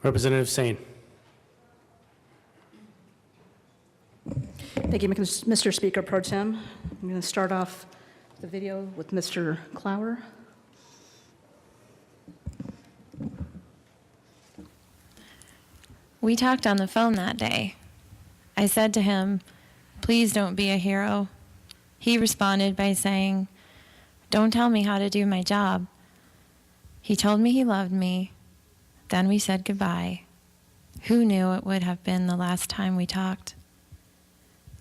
Representative Sane. Thank you, Mr. Speaker Pro Tem. I'm going to start off the video with Mr. Clower. We talked on the phone that day. I said to him, "Please don't be a hero." He responded by saying, "Don't tell me how to do my job." He told me he loved me. Then we said goodbye. Who knew it would have been the last time we talked?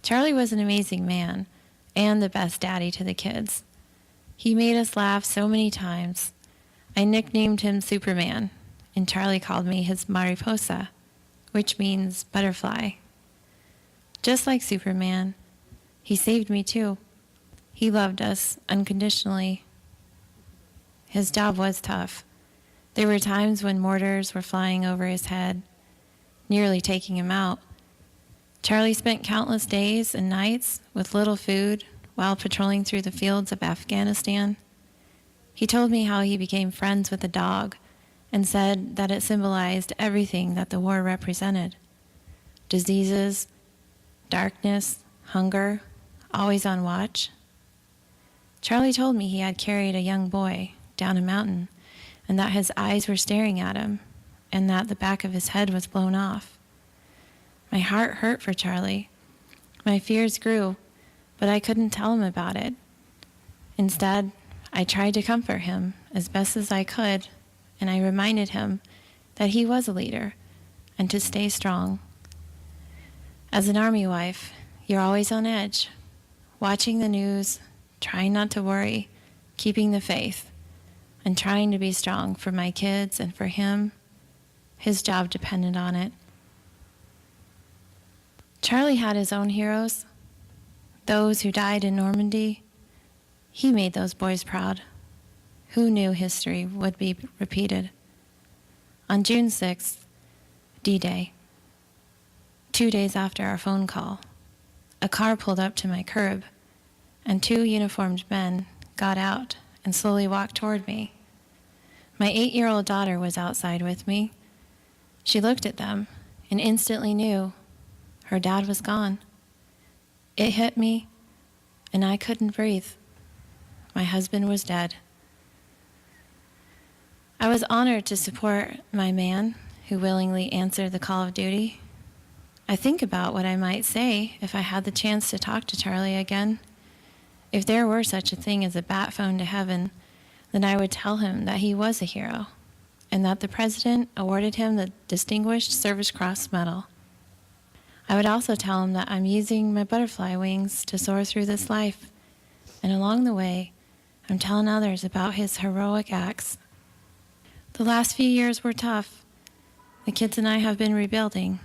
Charlie was an amazing man and the best daddy to the kids. He made us laugh so many times. I nicknamed him Superman, and Charlie called me his mariposa, which means butterfly. Just like Superman, he saved me too. He loved us unconditionally. His job was tough. There were times when mortars were flying over his head, nearly taking him out. Charlie spent countless days and nights with little food while patrolling through the fields of Afghanistan. He told me how he became friends with a dog and said that it symbolized everything that the war represented. Diseases, darkness, hunger, always on watch. Charlie told me he had carried a young boy down a mountain and that his eyes were staring at him and that the back of his head was blown off. My heart hurt for Charlie. My fears grew, but I couldn't tell him about it. Instead, I tried to comfort him as best as I could, and I reminded him that he was a leader and to stay strong. As an Army wife, you're always on edge, watching the news, trying not to worry, keeping the faith, and trying to be strong for my kids and for him. His job depended on it. Charlie had his own heroes, those who died in Normandy. He made those boys proud. Who knew history would be repeated? On June 6th, D-Day, 2 days after our phone call, a car pulled up to my curb, and 2 uniformed men got out and slowly walked toward me. My 8-year-old daughter was outside with me. She looked at them and instantly knew her dad was gone. It hit me, and I couldn't breathe. My husband was dead. I was honored to support my man who willingly answered the call of duty. I think about what I might say if I had the chance to talk to Charlie again. If there were such a thing as a bat phone to heaven, then I would tell him that he was a hero and that the president awarded him the Distinguished Service Cross Medal. I would also tell him that I'm using my butterfly wings to soar through this life, and along the way, I'm telling others about his heroic acts. The last few years were tough. The kids and I have been rebuilding,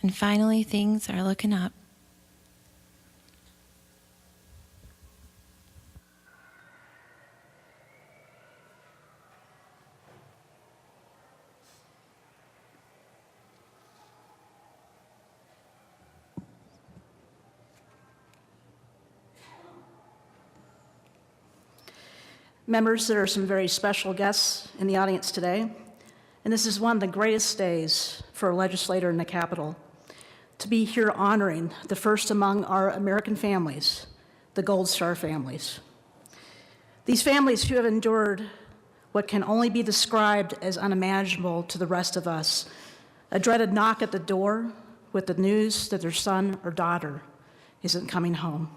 and finally things are looking up. Members, there are some very special guests in the audience today, and this is one of the greatest days for a legislator in the Capitol, to be here honoring the first among our American families, the Gold Star families. These families who have endured what can only be described as unimaginable to the rest of us, a dreaded knock at the door with the news that their son or daughter isn't coming home.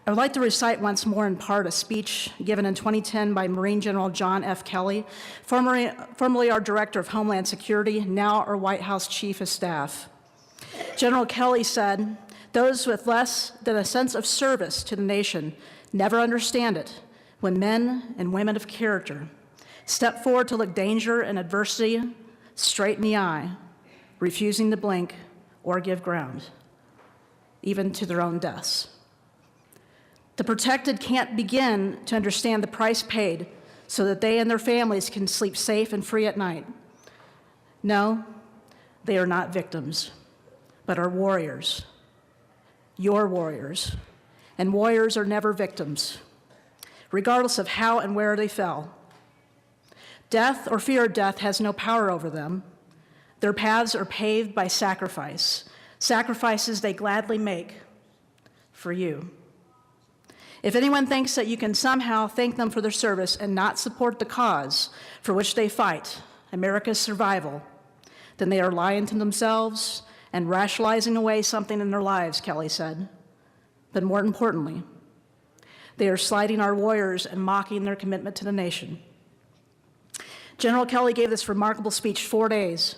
I would like to recite once more in part a speech given in 2010 by Marine General John F. Kelly, formerly our Director of Homeland Security, now our White House Chief of Staff. General Kelly said, "Those with less than a sense of service to the nation never understand it when men and women of character step forward to look danger and adversity straight in the eye, refusing to blink or give ground, even to their own deaths. The protected can't begin to understand the price paid so that they and their families can sleep safe and free at night. No, they are not victims, but are warriors, your warriors, and warriors are never victims, regardless of how and where they fell. Death or fear of death has no power over them. Their paths are paved by sacrifice, sacrifices they gladly make for you. If anyone thinks that you can somehow thank them for their service and not support the cause for which they fight, America's survival, then they are lying to themselves and rationalizing away something in their lives, Kelly said. But more importantly, they are slighting our warriors and mocking their commitment to the nation. General Kelly gave this remarkable speech 4 days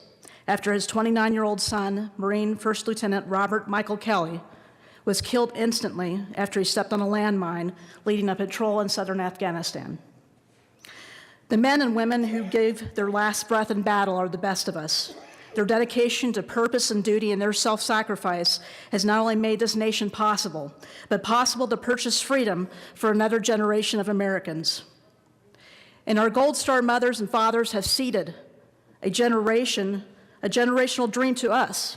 after his 29-year-old son, Marine First Lieutenant Robert Michael Kelly, was killed instantly after he stepped on a landmine leading a patrol in southern Afghanistan. The men and women who gave their last breath in battle are the best of us. Their dedication to purpose and duty and their self-sacrifice has not only made this nation possible, but possible to purchase freedom for another generation of Americans. And our Gold Star mothers and fathers have seeded a generational dream to us,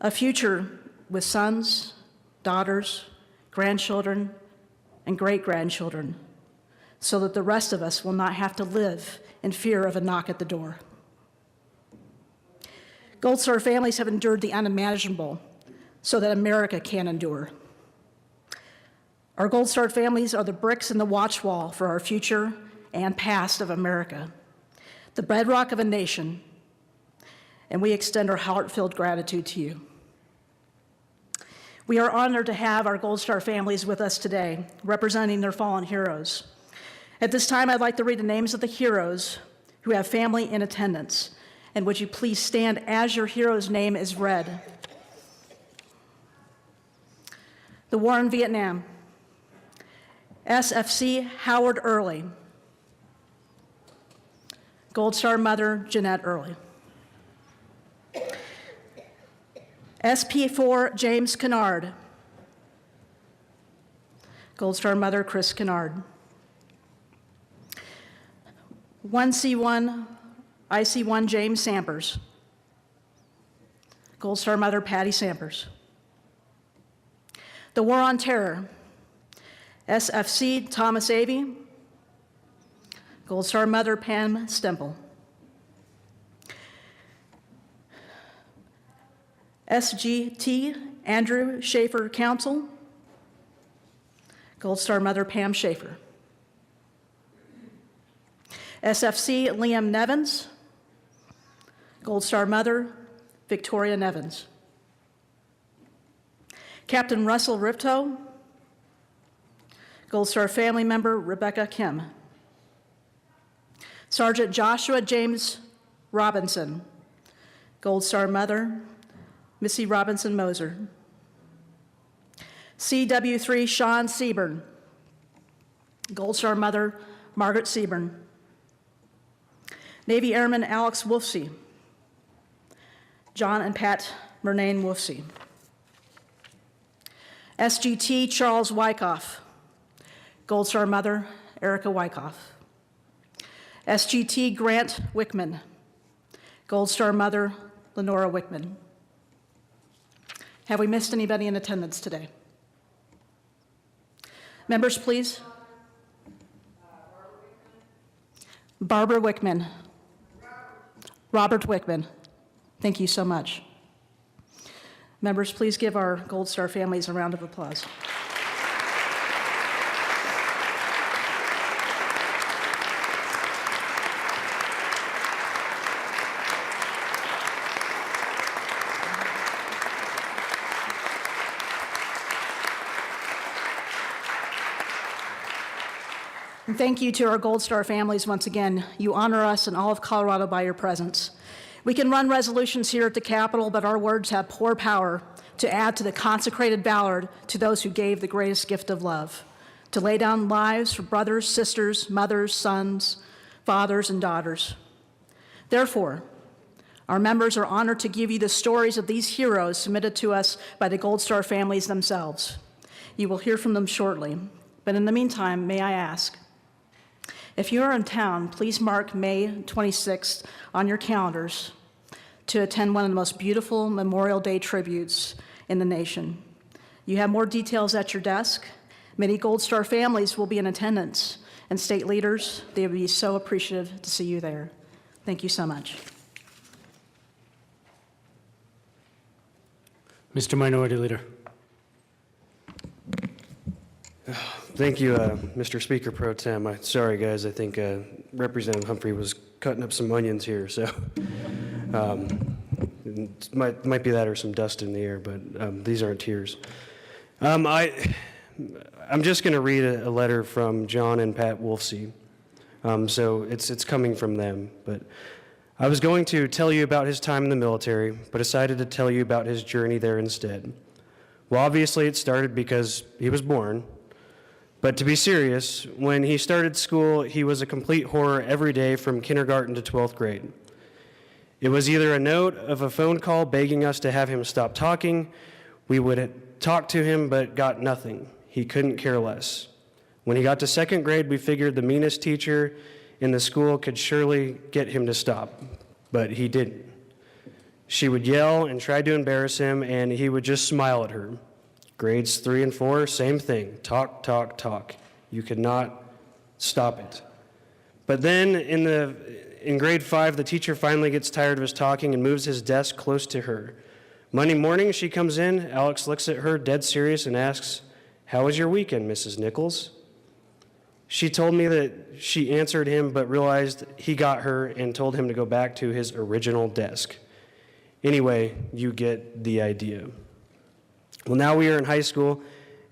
a future with sons, daughters, grandchildren, and great-grandchildren, so that the rest of us will not have to live in fear of a knock at the door. Gold Star families have endured the unimaginable so that America can endure. Our Gold Star families are the bricks in the watch wall for our future and past of America, the bedrock of a nation, and we extend our heart-filled gratitude to you. We are honored to have our Gold Star families with us today, representing their fallen heroes. At this time, I'd like to read the names of the heroes who have family in attendance. And would you please stand as your hero's name is read? The War in Vietnam. SFC Howard Early. Gold Star Mother Jeanette Early. SP4 James Kennard. Gold Star Mother Chris Kennard. 1C1 IC1 James Sampers. Gold Star Mother Patty Sampers. The War on Terror. SFC Thomas Avey. Gold Star Mother Pam Stemple. SGT Andrew Schaefer Council. Gold Star Mother Pam Schaefer. SFC Liam Nevins. Gold Star Mother Victoria Nevins. Captain Russell Ripto. Gold Star family member Rebecca Kim. Sergeant Joshua James Robinson. Gold Star Mother Missy Robinson Moser. CW3 Sean Seaburn. Gold Star Mother Margaret Seaburn. Navy Airman Alex Wolfsey. John and Pat Murnane Wolfsey. SGT Charles Wyckoff. Gold Star Mother Erica Wyckoff. SGT Grant Wickman. Gold Star Mother Lenora Wickman. Have we missed anybody in attendance today? Members, please. Barbara Wickman. Robert Wickman. Thank you so much. Members, please give our Gold Star families a round of applause. And thank you to our Gold Star families once again. You honor us and all of Colorado by your presence. We can run resolutions here at the Capitol, but our words have poor power to add to the consecrated valor to those who gave the greatest gift of love, to lay down lives for brothers, sisters, mothers, sons, fathers, and daughters. Therefore, our members are honored to give you the stories of these heroes submitted to us by the Gold Star families themselves. You will hear from them shortly, but in the meantime, may I ask, if you are in town, please mark May 26th on your calendars to attend one of the most beautiful Memorial Day tributes in the nation. You have more details at your desk. Many Gold Star families will be in attendance, and state leaders, they will be so appreciative to see you there. Thank you so much. Mr. Minority Leader. Thank you, Mr. Speaker Pro Tem. Sorry, guys, I think Representative Humphrey was cutting up some onions here, so it might be that or some dust in the air, but these aren't tears. I'm just going to read a letter from John and Pat Wolfsey. So it's coming from them, but I was going to tell you about his time in the military, but decided to tell you about his journey there instead. Well, obviously it started because he was born. But to be serious, when he started school, he was a complete horror every day from kindergarten to 12th grade. It was either a note of a phone call begging us to have him stop talking. We would talk to him, but got nothing. He couldn't care less. When he got to 2nd grade, we figured the meanest teacher in the school could surely get him to stop, but he didn't. She would yell and try to embarrass him, and he would just smile at her. Grades 3 and 4, same thing. Talk, talk, talk. You could not stop it. But then in grade 5, the teacher finally gets tired of his talking and moves his desk close to her. Monday morning, she comes in. Alex looks at her, dead serious, and asks, "How was your weekend, Mrs. Nichols?" She told me that she answered him, but realized he got her and told him to go back to his original desk. Anyway, you get the idea. Well, now we are in high school,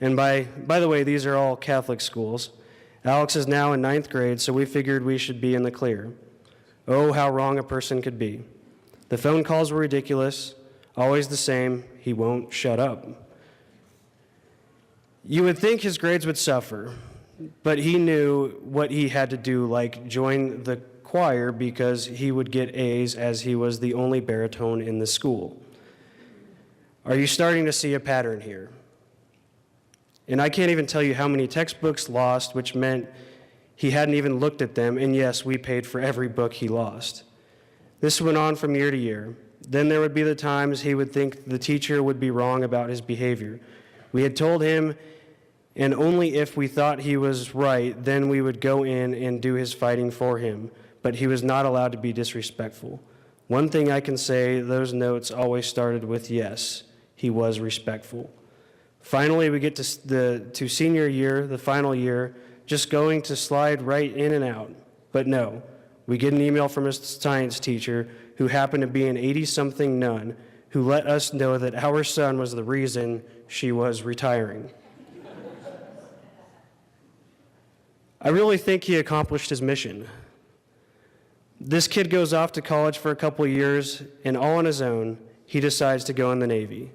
and by the way, these are all Catholic schools. Alex is now in 9th grade, so we figured we should be in the clear. Oh, how wrong a person could be. The phone calls were ridiculous, always the same, he won't shut up. You would think his grades would suffer, but he knew what he had to do, like join the choir because he would get A's as he was the only baritone in the school. Are you starting to see a pattern here? And I can't even tell you how many textbooks lost, which meant he hadn't even looked at them, and yes, we paid for every book he lost. This went on from year to year. Then there would be the times he would think the teacher would be wrong about his behavior. We had told him, and only if we thought he was right, then we would go in and do his fighting for him, but he was not allowed to be disrespectful. One thing I can say, those notes always started with yes. He was respectful. Finally, we get to senior year, the final year, just going to slide right in and out. But no, we get an email from his science teacher who happened to be an 80-something nun who let us know that our son was the reason she was retiring. I really think he accomplished his mission. This kid goes off to college for a couple of years, and all on his own, he decides to go in the Navy.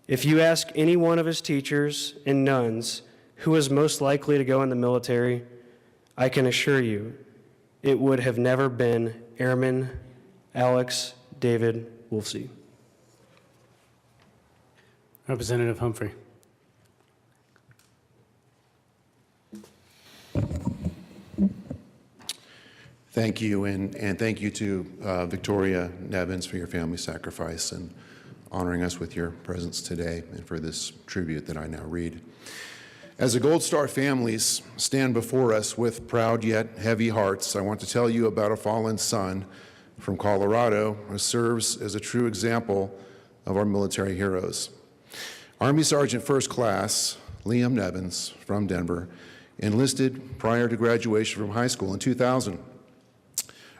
If you ask any one of his teachers and nuns who was most likely to go in the military, I can assure you it would have never been Airman Alex David Wolfsey. Representative Humphrey. Thank you, and thank you to Victoria Nevins for your family sacrifice and honoring us with your presence today, and for this tribute that I now read. As the Gold Star families stand before us with proud yet heavy hearts, I want to tell you about a fallen son from Colorado who serves as a true example of our military heroes. Army Sergeant First Class Liam Nevins from Denver enlisted prior to graduation from high school in 2000.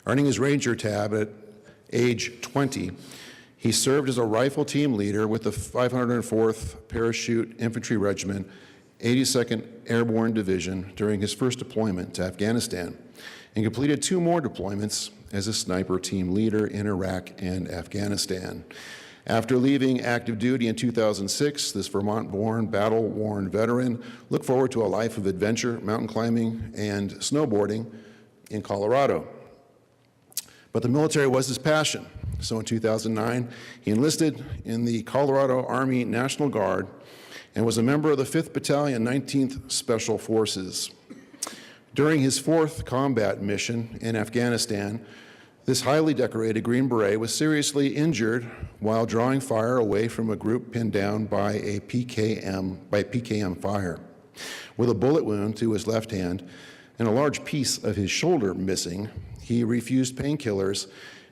Earning his Ranger tab at age 20, he served as a rifle team leader with the 504th Parachute Infantry Regiment, 82nd Airborne Division during his first deployment to Afghanistan, and completed 2 more deployments as a sniper team leader in Iraq and Afghanistan. After leaving active duty in 2006, this Vermont-born, battle-worn veteran looked forward to a life of adventure, mountain climbing, and snowboarding in Colorado. But the military was his passion. So in 2009, he enlisted in the Colorado Army National Guard and was a member of the 5th Battalion, 19th Special Forces. During his 4th combat mission in Afghanistan, this highly decorated Green Beret was seriously injured while drawing fire away from a group pinned down by PKM fire. With a bullet wound to his left hand and a large piece of his shoulder missing, he refused painkillers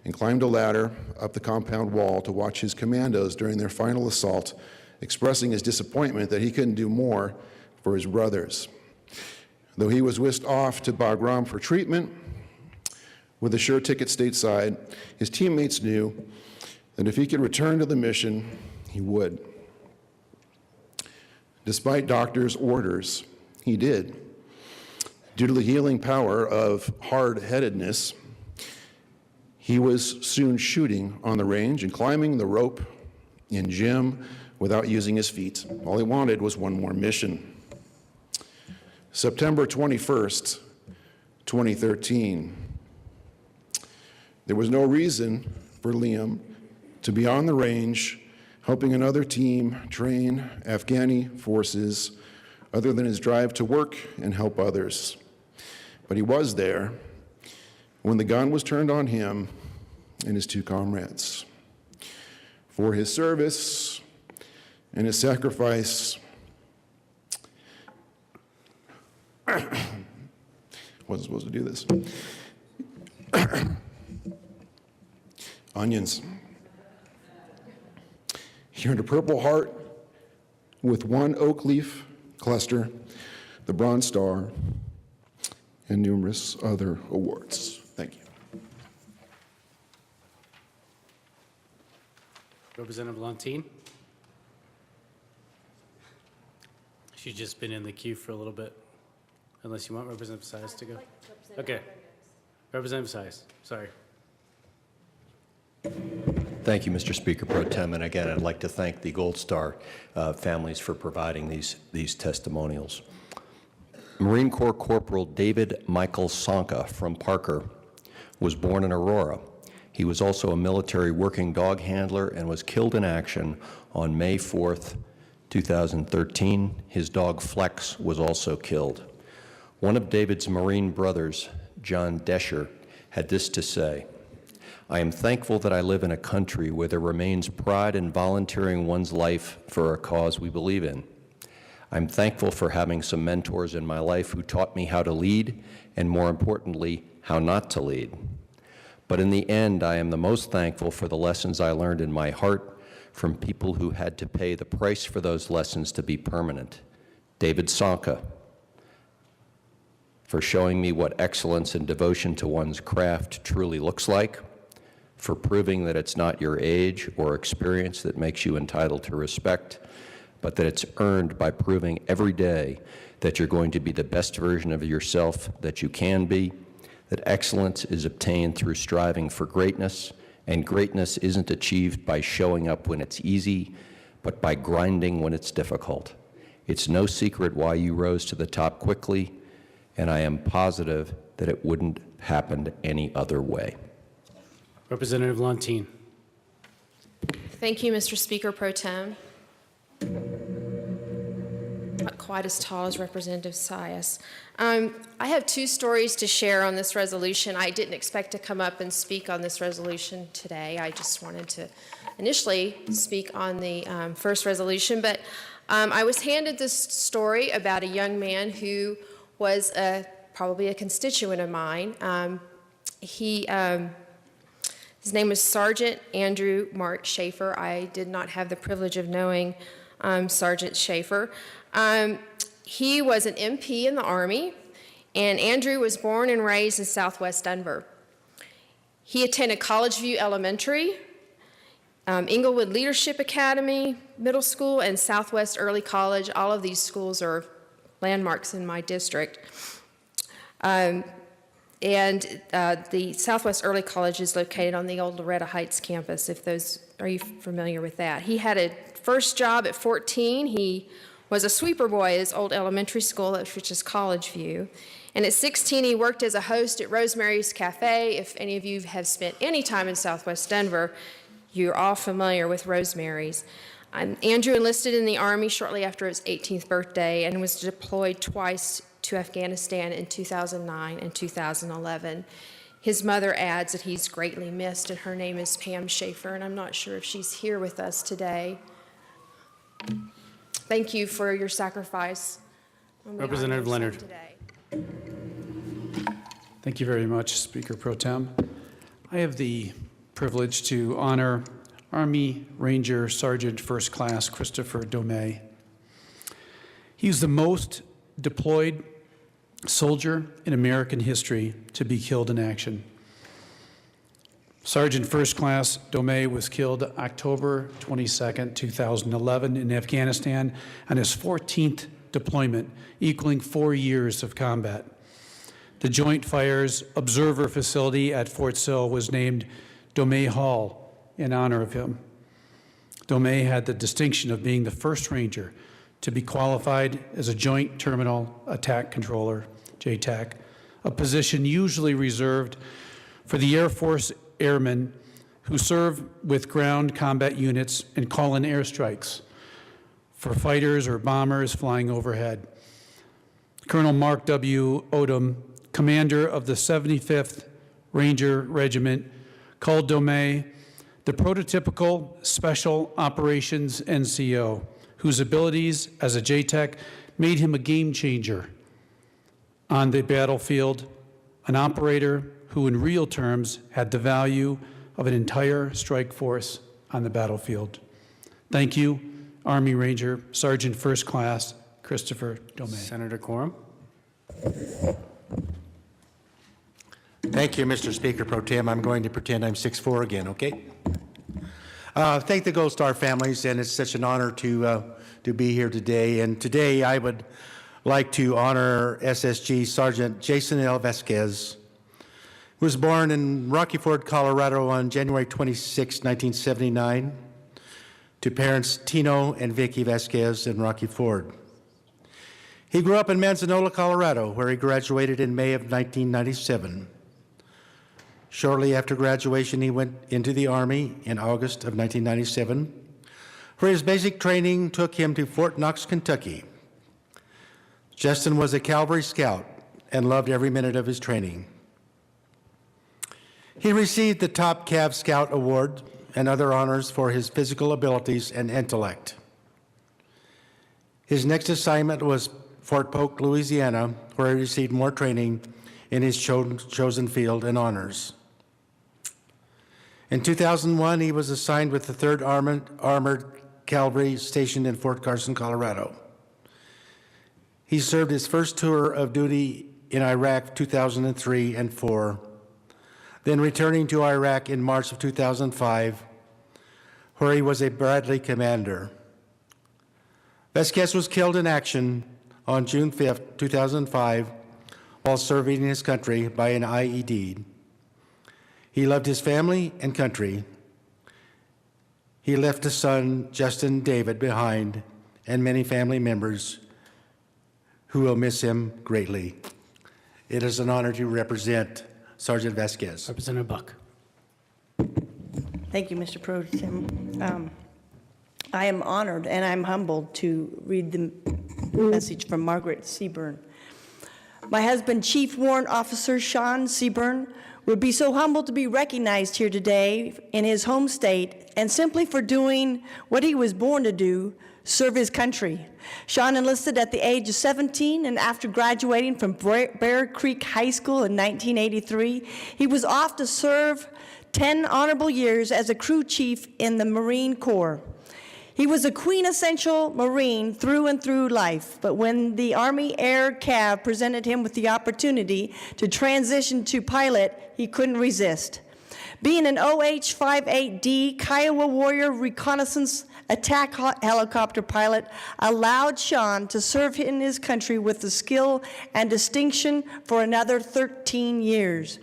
and climbed a ladder up the compound wall to watch his commandos during their final assault, expressing his disappointment that he couldn't do more for his brothers. Though he was whisked off to Bagram for treatment with a sure ticket stateside, his teammates knew that if he could return to the mission, he would. Despite doctors' orders, he did. Due to the healing power of hard-headedness, he was soon shooting on the range and climbing the rope in gym without using his feet. All he wanted was one more mission. September 21st, 2013. There was no reason for Liam to be on the range helping another team train Afghani forces other than his drive to work and help others. But he was there when the gun was turned on him and his two comrades. For his service and his sacrifice, wasn't supposed to do this. Onions. He earned a Purple Heart with 1 oak leaf cluster, the Bronze Star, and numerous other awards. Thank you. Representative Lontine. She's just been in the queue for a little bit, unless you want Representative Sias to go. Okay. Representative Sias, sorry. Thank you, Mr. Speaker Pro Tem. And again, I'd like to thank the Gold Star families for providing these testimonials. Marine Corps Corporal David Michael Sonka from Parker was born in Aurora. He was also a military working dog handler and was killed in action on May 4th, 2013. His dog Flex was also killed. One of David's Marine brothers, John Desher, had this to say: "I am thankful that I live in a country where there remains pride in volunteering one's life for a cause we believe in. I'm thankful for having some mentors in my life who taught me how to lead, and more importantly, how not to lead. But in the end, I am the most thankful for the lessons I learned in my heart from people who had to pay the price for those lessons to be permanent. David Sonka, for showing me what excellence and devotion to one's craft truly looks like, for proving that it's not your age or experience that makes you entitled to respect, but that it's earned by proving every day that you're going to be the best version of yourself that you can be, that excellence is obtained through striving for greatness, and greatness isn't achieved by showing up when it's easy, but by grinding when it's difficult. It's no secret why you rose to the top quickly, and I am positive that it wouldn't happen any other way." Representative Lontine. Thank you, Mr. Speaker Pro Tem. Not quite as tall as Representative Sias. I have 2 stories to share on this resolution. I didn't expect to come up and speak on this resolution today. I just wanted to initially speak on the first resolution, but I was handed this story about a young man who was probably a constituent of mine. His name was Sergeant Andrew Mark Schaefer. I did not have the privilege of knowing Sergeant Schaefer. He was an MP in the Army, and Andrew was born and raised in Southwest Denver. He attended College View Elementary, Inglewood Leadership Academy, Middle School, and Southwest Early College. All of these schools are landmarks in my district. And the Southwest Early College is located on the old Loretta Heights campus, are you familiar with that? He had a first job at 14. He was a sweeper boy at his old elementary school, which is College View. And at 16, he worked as a host at Rosemary's Cafe. If any of you have spent any time in Southwest Denver, you're all familiar with Rosemary's. Andrew enlisted in the Army shortly after his 18th birthday and was deployed twice to Afghanistan in 2009 and 2011. His mother adds that he's greatly missed, and her name is Pam Schaefer, and I'm not sure if she's here with us today. Thank you for your sacrifice. Representative Leonard. Today. Thank you very much, Speaker Pro Tem. I have the privilege to honor Army Ranger Sergeant First Class Christopher Domay. He's the most deployed soldier in American history to be killed in action. Sergeant First Class Domay was killed October 22nd, 2011 in Afghanistan on his 14th deployment, equaling 4 years of combat. The Joint Fires Observer Facility at Fort Sill was named Domay Hall in honor of him. Domay had the distinction of being the first Ranger to be qualified as a Joint Terminal Attack Controller, JTAC, a position usually reserved for the Air Force airmen who serve with ground combat units and call in airstrikes for fighters or bombers flying overhead. Colonel Mark W. Odom, commander of the 75th Ranger Regiment, called Domay the prototypical Special Operations NCO, whose abilities as a JTAC made him a game changer on the battlefield, an operator who in real terms had the value of an entire strike force on the battlefield. Thank you, Army Ranger Sergeant First Class Christopher Domay. Senator Quorum. Thank you, Mr. Speaker Pro Tem. I'm going to pretend I'm 6'4" again, okay? Thank the Gold Star families, and it's such an honor to be here today. And today I would like to honor SSG Sergeant Jason L. Vasquez, who was born in Rocky Ford, Colorado on January 26, 1979, to parents Tino and Vicky Vasquez in Rocky Ford. He grew up in Manzanola, Colorado, where he graduated in May of 1997. Shortly after graduation, he went into the Army in August of 1997, where his basic training took him to Fort Knox, Kentucky. Justin was a Cavalry Scout and loved every minute of his training. He received the top Cav Scout Award and other honors for his physical abilities and intellect. His next assignment was Fort Polk, Louisiana, where he received more training in his chosen field and honors. In 2001, he was assigned with the 3rd Armored Cavalry stationed in Fort Carson, Colorado. He served his first tour of duty in Iraq 2003 and 4, then returning to Iraq in March of 2005, where he was a Bradley commander. Vasquez was killed in action on June 5, 2005, while serving his country by an IED. He loved his family and country. He left a son, Justin David, behind, and many family members who will miss him greatly. It is an honor to represent Sergeant Vasquez. Representative Buck. Thank you, Mr. Pro Tem. I am honored and I'm humbled to read the message from Margaret Seaburn. My husband, Chief Warrant Officer Sean Seaburn, would be so humbled to be recognized here today in his home state and simply for doing what he was born to do, serve his country. Sean enlisted at the age of 17, and after graduating from Bear Creek High School in 1983, he was off to serve 10 honorable years as a crew chief in the Marine Corps. He was a quintessential Marine through and through life, but when the Army Air Cav presented him with the opportunity to transition to pilot, he couldn't resist. Being an OH-58D Kiowa Warrior reconnaissance attack helicopter pilot allowed Sean to serve in his country with the skill and distinction for another 13 years.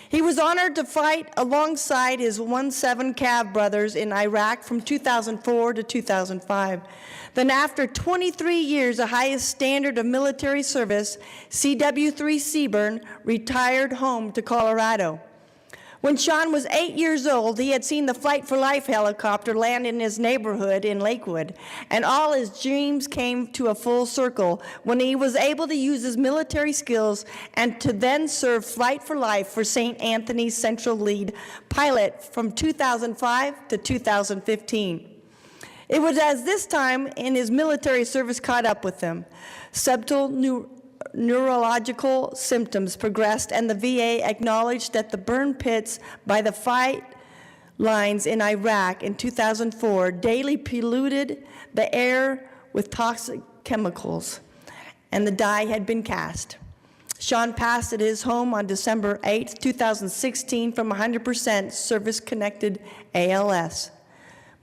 He was honored to fight alongside his 1-7 Cav brothers in Iraq from 2004 to 2005. Then after 23 years, the highest standard of military service, CW3 Seaburn retired home to Colorado. When Sean was 8 years old, he had seen the Flight for Life helicopter land in his neighborhood in Lakewood, and all his dreams came to a full circle when he was able to use his military skills and to then serve Flight for Life for St. Anthony's Central Lead pilot from 2005 to 2015. It was as this time in his military service caught up with him. Subtle neurological symptoms progressed, and the VA acknowledged that the burn pits by the Flight lines in Iraq in 2004 daily polluted the air with toxic chemicals, and the die had been cast. Sean passed at his home on December 8, 2016 from 100% service-connected ALS.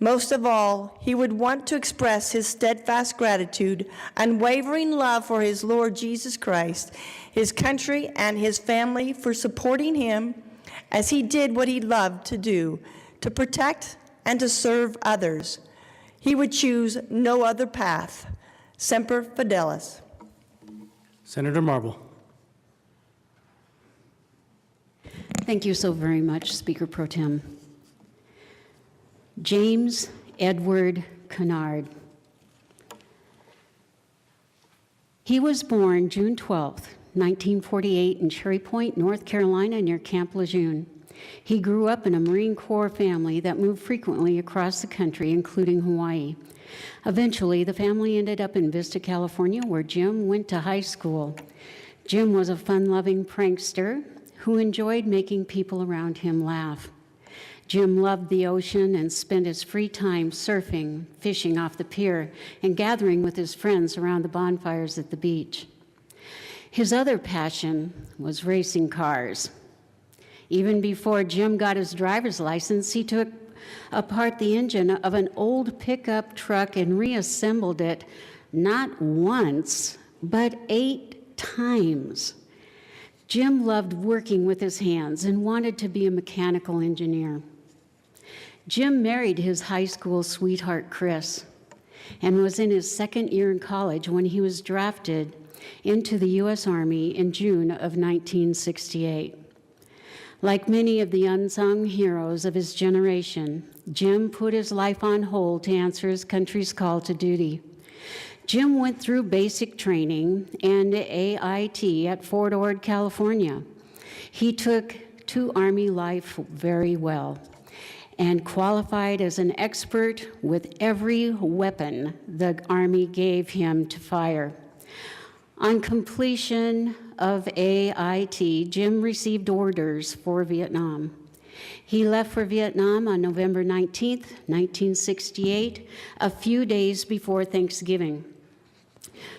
Most of all, he would want to express his steadfast gratitude, unwavering love for his Lord Jesus Christ, his country, and his family for supporting him as he did what he loved to do, to protect and to serve others. He would choose no other path. Semper Fidelis. Senator Marble. Thank you so very much, Speaker Pro Tem. James Edward Kennard. He was born June 12, 1948 in Cherry Point, North Carolina, near Camp Lejeune. He grew up in a Marine Corps family that moved frequently across the country, including Hawaii. Eventually, the family ended up in Vista, California, where Jim went to high school. Jim was a fun-loving prankster who enjoyed making people around him laugh. Jim loved the ocean and spent his free time surfing, fishing off the pier, and gathering with his friends around the bonfires at the beach. His other passion was racing cars. Even before Jim got his driver's license, he took apart the engine of an old pickup truck and reassembled it not once, but 8 times. Jim loved working with his hands and wanted to be a mechanical engineer. Jim married his high school sweetheart, Chris, and was in his second year in college when he was drafted into the U.S. Army in June of 1968. Like many of the unsung heroes of his generation, Jim put his life on hold to answer his country's call to duty. Jim went through basic training and AIT at Fort Ord, California. He took to Army life very well and qualified as an expert with every weapon the Army gave him to fire. On completion of AIT, Jim received orders for Vietnam. He left for Vietnam on November 19, 1968, a few days before Thanksgiving.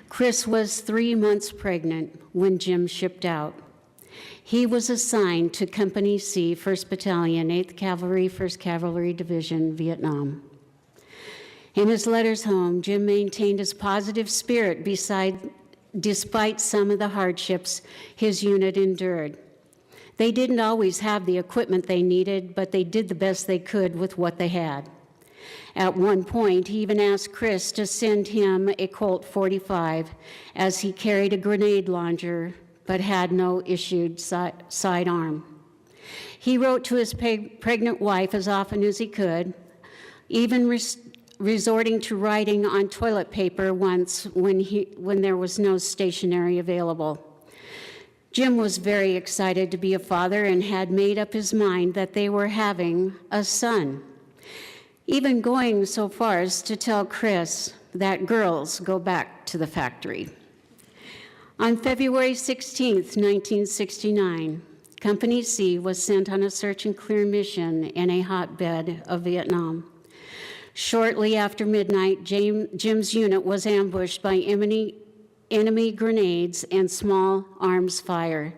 Chris was 3 months pregnant when Jim shipped out. He was assigned to Company C, 1st Battalion, 8th Cavalry, 1st Cavalry Division, Vietnam. In his letters home, Jim maintained his positive spirit despite some of the hardships his unit endured. They didn't always have the equipment they needed, but they did the best they could with what they had. At one point, he even asked Chris to send him a Colt 45 as he carried a grenade launcher but had no issued sidearm. He wrote to his pregnant wife as often as he could, even resorting to writing on toilet paper once when there was no stationery available. Jim was very excited to be a father and had made up his mind that they were having a son, even going so far as to tell Chris that girls go back to the factory. On February 16, 1969, Company C was sent on a search and clear mission in a hotbed of Vietnam. Shortly after midnight, Jim's unit was ambushed by enemy grenades and small arms fire.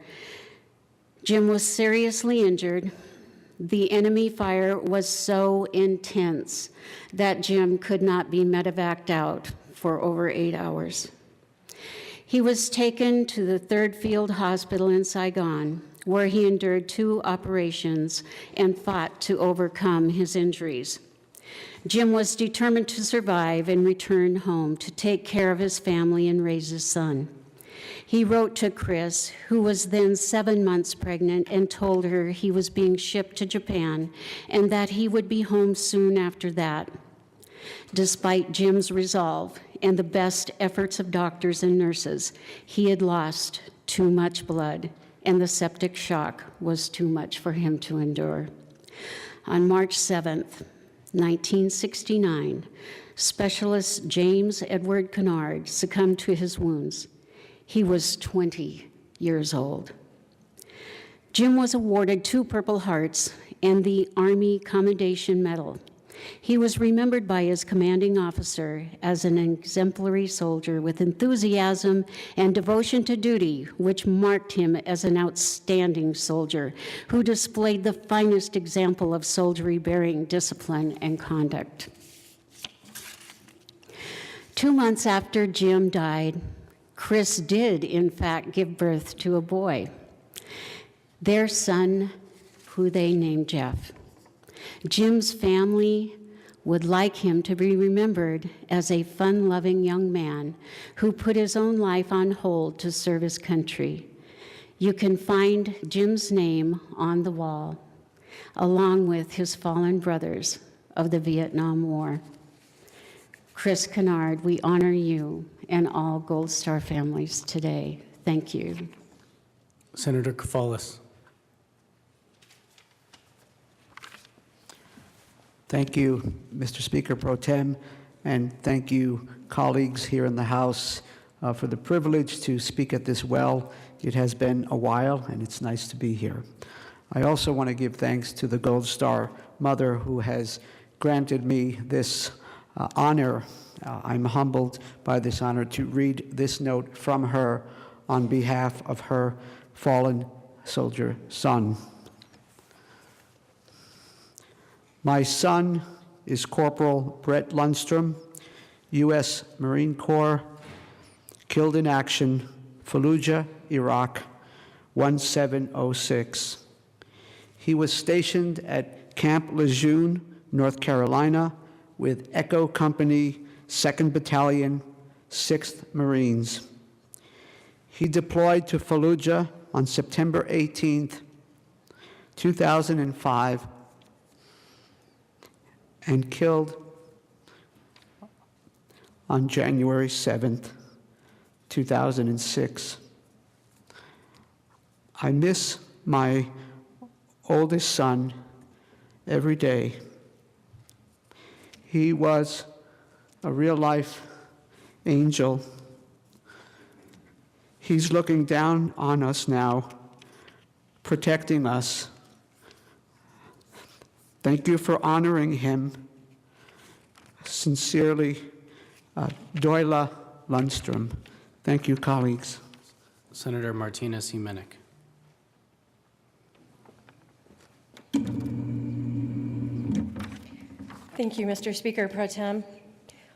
Jim was seriously injured. The enemy fire was so intense that Jim could not be medevaced out for over 8 hours. He was taken to the 3rd Field Hospital in Saigon, where he endured 2 operations and fought to overcome his injuries. Jim was determined to survive and return home to take care of his family and raise his son. He wrote to Chris, who was then 7 months pregnant, and told her he was being shipped to Japan and that he would be home soon after that. Despite Jim's resolve and the best efforts of doctors and nurses, he had lost too much blood, and the septic shock was too much for him to endure. On March 7th, 1969, Specialist James Edward Kennard succumbed to his wounds. He was 20 years old. Jim was awarded 2 Purple Hearts and the Army Commendation Medal. He was remembered by his commanding officer as an exemplary soldier with enthusiasm and devotion to duty, which marked him as an outstanding soldier who displayed the finest example of soldiery-bearing discipline and conduct. 2 months after Jim died, Chris did, in fact, give birth to a boy, their son, who they named Jeff. Jim's family would like him to be remembered as a fun-loving young man who put his own life on hold to serve his country. You can find Jim's name on the wall, along with his fallen brothers of the Vietnam War. Chris Kennard, we honor you and all Gold Star families today. Thank you. Senator Koufalis. Thank you, Mr. Speaker Pro Tem, and thank you, colleagues here in the House, for the privilege to speak at this well. It has been a while, and it's nice to be here. I also want to give thanks to the Gold Star mother who has granted me this honor. I'm humbled by this honor to read this note from her on behalf of her fallen soldier son. My son is Corporal Brett Lundstrom, U.S. Marine Corps, killed in action, Fallujah, Iraq, 1706. He was stationed at Camp Lejeune, North Carolina, with Echo Company, 2nd Battalion, 6th Marines. He deployed to Fallujah on September 18th, 2005, and killed on January 7th, 2006. I miss my oldest son every day. He was a real-life angel. He's looking down on us now, protecting us. Thank you for honoring him. Sincerely, Doyla Lundstrom. Thank you, colleagues. Senator Martinez Jimenez. Thank you, Mr. Speaker Pro Tem.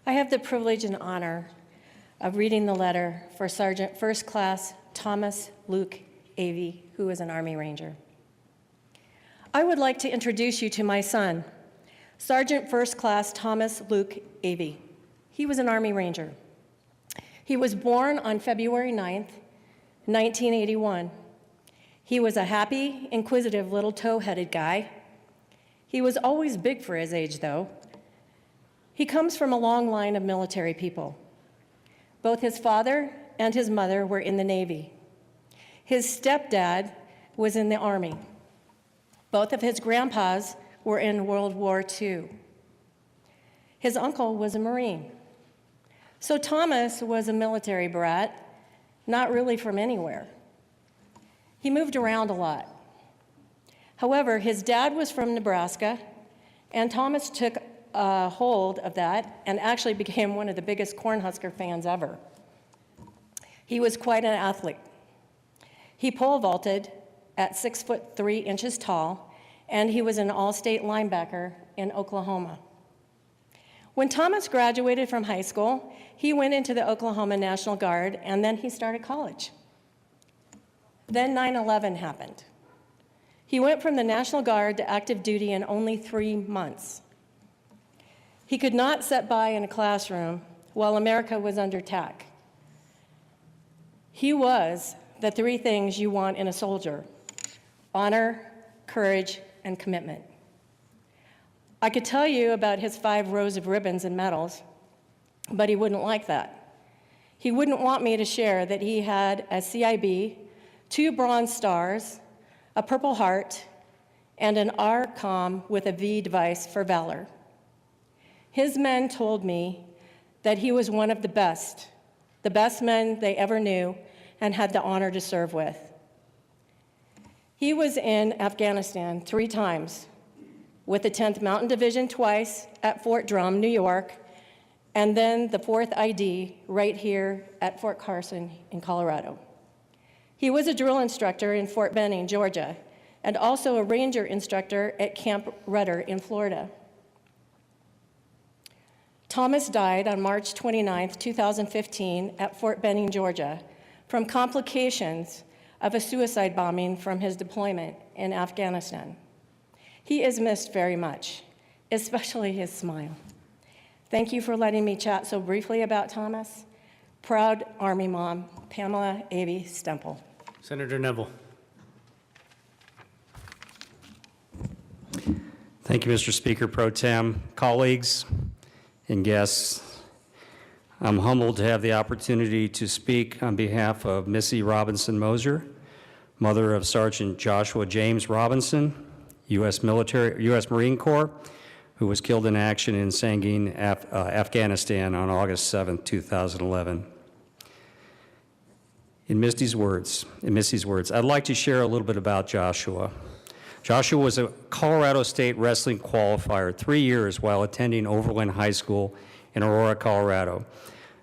I have the privilege and honor of reading the letter for Sergeant First Class Thomas Luke Avey, who is an Army Ranger. I would like to introduce you to my son, Sergeant First Class Thomas Luke Avey. He was an Army Ranger. He was born on February 9th, 1981. He was a happy, inquisitive little tow-headed guy. He was always big for his age, though. He comes from a long line of military people. Both his father and his mother were in the Navy. His stepdad was in the Army. Both of his grandpas were in World War II. His uncle was a Marine. So Thomas was a military brat, not really from anywhere. He moved around a lot. However, his dad was from Nebraska, and Thomas took a hold of that and actually became one of the biggest Cornhusker fans ever. He was quite an athlete. He pole vaulted at 6'3" tall, and he was an all-state linebacker in Oklahoma. When Thomas graduated from high school, he went into the Oklahoma National Guard, and then he started college. Then 9/11 happened. He went from the National Guard to active duty in only 3 months. He could not sit by in a classroom while America was under attack. He was the 3 things you want in a soldier: honor, courage, and commitment. I could tell you about his 5 rows of ribbons and medals, but he wouldn't like that. He wouldn't want me to share that he had a CIB, 2 Bronze Stars, a Purple Heart, and an RCOM with a V device for valor. His men told me that he was one of the best men they ever knew and had the honor to serve with. He was in Afghanistan 3 times with the 10th Mountain Division twice at Fort Drum, New York, and then the 4th ID right here at Fort Carson in Colorado. He was a drill instructor in Fort Benning, Georgia, and also a ranger instructor at Camp Rudder in Florida. Thomas died on March 29, 2015 at Fort Benning, Georgia, from complications of a suicide bombing from his deployment in Afghanistan. He is missed very much, especially his smile. Thank you for letting me chat so briefly about Thomas. Proud Army mom, Pamela Avey Stemple. Senator Neville. Thank you, Mr. Speaker Pro Tem, colleagues and guests. I'm humbled to have the opportunity to speak on behalf of Missy Robinson Moser, mother of Sergeant Joshua James Robinson, U.S. Marine Corps, who was killed in action in Sangin, Afghanistan on August 7, 2011. In Missy's words, I'd like to share a little bit about Joshua. Joshua was a Colorado State wrestling qualifier 3 years while attending Overland High School in Aurora, Colorado.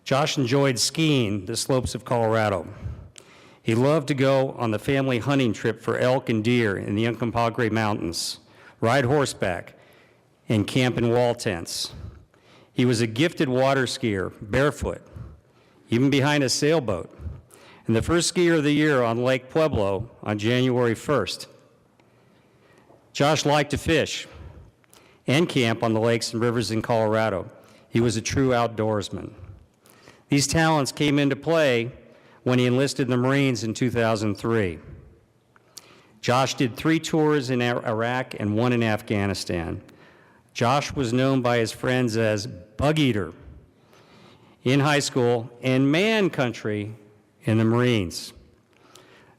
Josh enjoyed skiing the slopes of Colorado. He loved to go on the family hunting trip for elk and deer in the Uncompahgre Mountains, ride horseback, and camp in wall tents. He was a gifted water skier, barefoot, even behind a sailboat, and the first skier of the year on Lake Pueblo on January 1st. Josh liked to fish and camp on the lakes and rivers in Colorado. He was a true outdoorsman. These talents came into play when he enlisted in the Marines in 2003. Josh did 3 tours in Iraq and 1 in Afghanistan. Josh was known by his friends as Bug Eater in high school and Man Country in the Marines.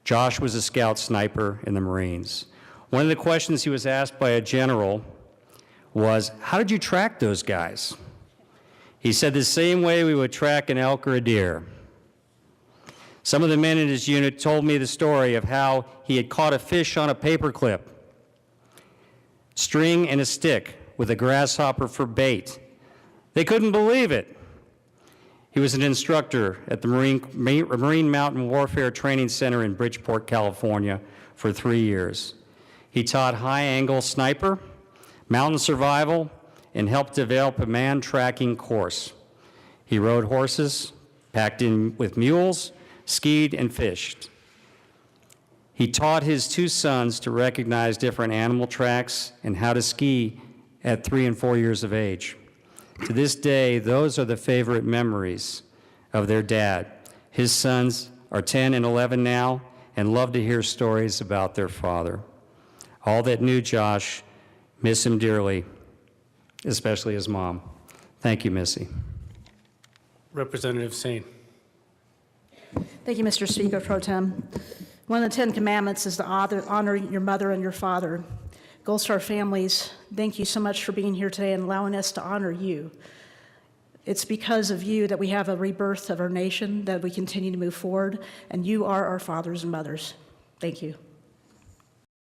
Josh was a scout sniper in the Marines. One of the questions he was asked by a general was, how did you track those guys? He said, the same way we would track an elk or a deer. Some of the men in his unit told me the story of how he had caught a fish on a paperclip, string and a stick with a grasshopper for bait. They couldn't believe it. He was an instructor at the Marine Mountain Warfare Training Center in Bridgeport, California for 3 years. He taught high-angle sniper, mountain survival, and helped develop a man-tracking course. He rode horses, packed in with mules, skied, and fished. He taught his 2 sons to recognize different animal tracks and how to ski at 3 and 4 years of age. To this day, those are the favorite memories of their dad. His sons are 10 and 11 now and love to hear stories about their father. All that knew Josh miss him dearly, especially his mom. Thank you, Missy. Representative Sane. Thank you, Mr. Speaker Pro Tem. One of the 10 Commandments is to honor your mother and your father. Gold Star families, thank you so much for being here today and allowing us to honor you. It's because of you that we have a rebirth of our nation, that we continue to move forward, and you are our fathers and mothers. Thank you.